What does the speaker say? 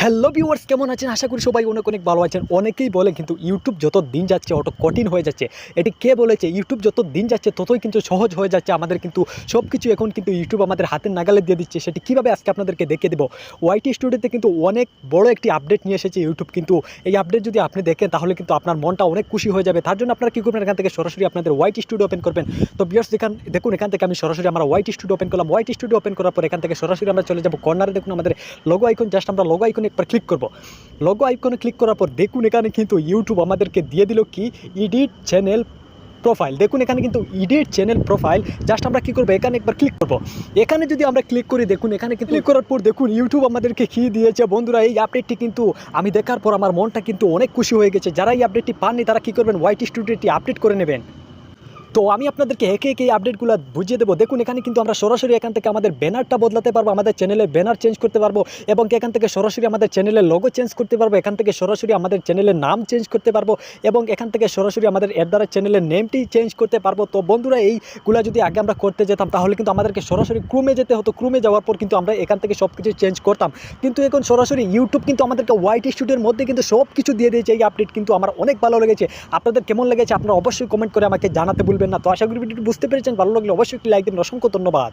Hello viewers, কেমন আছেন? আশা করি সবাই অনেক অনেক ভালো আছেন। অনেকেই বলে কিন্তু ইউটিউব যত দিন যাচ্ছে অত কঠিন হয়ে যাচ্ছে। এটি কে বলেছে? ইউটিউব যত দিন যাচ্ছে ততই কিন্তু সহজ হয়ে যাচ্ছে। আমাদের কিন্তু সব কিছু এখন কিন্তু ইউটিউব আমাদের হাতের নাগালে দিয়ে দিচ্ছে। সেটি কীভাবে আজকে আপনাদেরকে দেখিয়ে দেবো। ওয়াইটি স্টুডিওতে কিন্তু অনেক বড় একটি আপডেট নিয়ে এসেছে ইউটিউব। কিন্তু এই আপডেট যদি আপনি দেখেন তাহলে কিন্তু আপনার মনটা অনেক খুশি হয়ে যাবে। তার জন্য আপনারা কী করবেন, এখান থেকে সরাসরি আপনাদের ওয়াইটি স্টুডিও ওপেন করবেন। তো ভিউয়ার্স দেখুন এখান থেকে আমি সরাসরি আমার ওয়াইটি স্টুডিও ওপেন করলাম। ওয়াইটি স্টুডিও ওপেন করার পর এখান থেকে সরাসরি আমরা চলে যাব কর্নারে। দেখুন আমাদের লোগো আইকন, জাস্ট আমরা লোগো আইকনে একবার ক্লিক করব। লোগো আইকনে ক্লিক করার পর দেখুন এখানে কিন্তু ইউটিউব আমাদেরকে দিয়ে দিল কি এডিট চ্যানেল প্রোফাইল। দেখুন এখানে কিন্তু এডিট চ্যানেল প্রোফাইল, জাস্ট আমরা কী করবো, এখানে একবার ক্লিক করবো। এখানে যদি আমরা ক্লিক করি, দেখুন এখানে কিন্তু ক্লিক করার পর দেখুন ইউটিউব আমাদেরকে কী দিয়েছে। বন্ধুরা, এই আপডেটটি কিন্তু আমি দেখার পর আমার মনটা কিন্তু অনেক খুশি হয়ে গেছে। যারা এই আপডেটটি পাননি তারা কী করবেন, ওয়াইটি স্টুডিওটি আপডেট করে নেবেন। তো আমি আপনাদেরকে একে একে এই আপডেটগুলো বুঝিয়ে দেবো। দেখুন এখানে কিন্তু আমরা সরাসরি এখান থেকে আমাদের ব্যানারটা বদলাতে পারবো, আমাদের চ্যানেলের ব্যানার চেঞ্জ করতে পারবো, এবং এখান থেকে সরাসরি আমাদের চ্যানেলের লোগো চেঞ্জ করতে পারবো, এখান থেকে সরাসরি আমাদের চ্যানেলের নাম চেঞ্জ করতে পারবো, এবং এখান থেকে সরাসরি আমাদের এর দ্বারা চ্যানেলের নেমটি চেঞ্জ করতে পারবো। তো বন্ধুরা, এইগুলো যদি আগে আমরা করতে যেতাম তাহলে কিন্তু আমাদেরকে সরাসরি ক্রোমে যেতে হতো। ক্রোমে যাওয়ার পর কিন্তু আমরা এখান থেকে সব কিছু চেঞ্জ করতাম। কিন্তু এখন সরাসরি ইউটিউব কিন্তু আমাদেরকে ওয়াইটি স্টুডিওর মধ্যে কিন্তু সব কিছু দিয়ে দিয়েছে। এই আপডেট কিন্তু আমার অনেক ভালো লেগেছে। আপনাদের কেমন লেগেছে আপনারা অবশ্যই কমেন্ট করে আমাকে জানাতে ভুলবেন না। তো আশা করি ভিডিওটি বুঝতে পেরেছেন। ভালো লাগলে অবশ্যই একটি লাইক দেবেন। অসংখ্য ধন্যবাদ।